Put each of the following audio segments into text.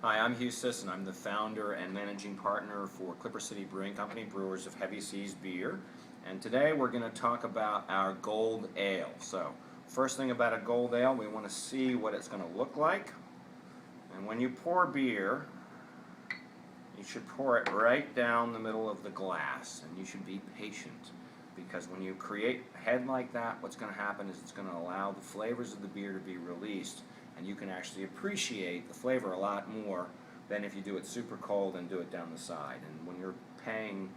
Hi, I'm Hugh Sisson. I'm the founder and managing partner for Clipper City Brewing Company, brewers of Heavy Seas beer. And today we're going to talk about our gold ale. So, first thing about a gold ale, we want to see what it's going to look like. And when you pour beer, you should pour it right down the middle of the glass. And you should be patient, because when you create a head like that, what's going to happen is it's going to allow the flavors of the beer to be released, and you can actually appreciate the flavor a lot more than if you do it super cold and do it down the side. And when you're paying,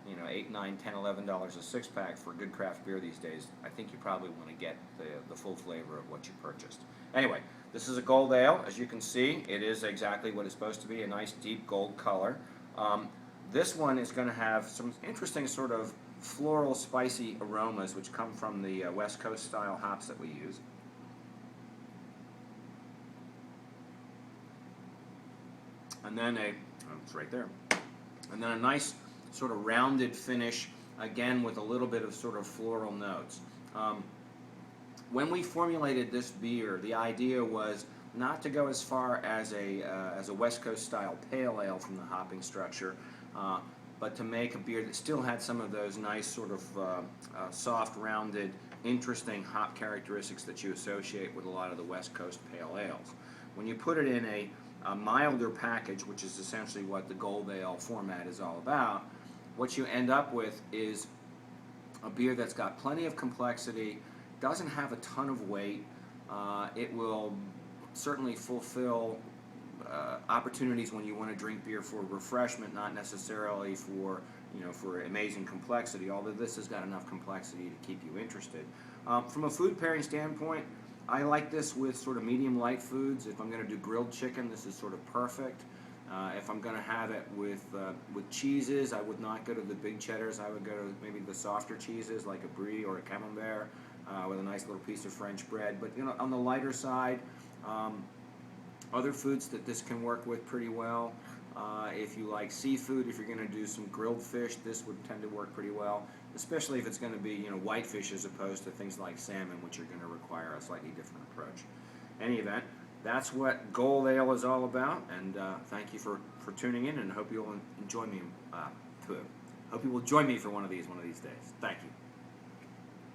$8, $9, $10, $11 a six-pack for good craft beer these days, I think you probably want to get the full flavor of what you purchased. Anyway, this is a gold ale. As you can see, it is exactly what it's supposed to be, a nice deep gold color. This one is going to have some interesting sort of floral, spicy aromas which come from the West Coast style hops that we use. And then it's right there. And then a nice sort of rounded finish, again with a little bit of sort of floral notes. When we formulated this beer, the idea was not to go as far as a West Coast style pale ale from the hopping structure, but to make a beer that still had some of those nice sort of soft, rounded, interesting hop characteristics that you associate with a lot of the West Coast pale ales. When you put it in a milder package, which is essentially what the gold ale format is all about, what you end up with is a beer that's got plenty of complexity, doesn't have a ton of weight. It will certainly fulfill opportunities when you want to drink beer for refreshment, not necessarily for amazing complexity, although this has got enough complexity to keep you interested. From a food pairing standpoint, I like this with sort of medium light foods. If I'm going to do grilled chicken, this is sort of perfect. If I'm going to have it with cheeses, I would not go to the big cheddars. I would go to maybe the softer cheeses like a brie or a camembert with a nice little piece of French bread. But on the lighter side, other foods that this can work with pretty well. If you like seafood, if you're going to do some grilled fish, this would tend to work pretty well, especially if it's going to be white fish as opposed to things like salmon, which are going to require a slightly different approach. In any event, that's what gold ale is all about, and thank you for tuning in, and hope you'll enjoy me. Hope you will join me for one of these days. Thank you.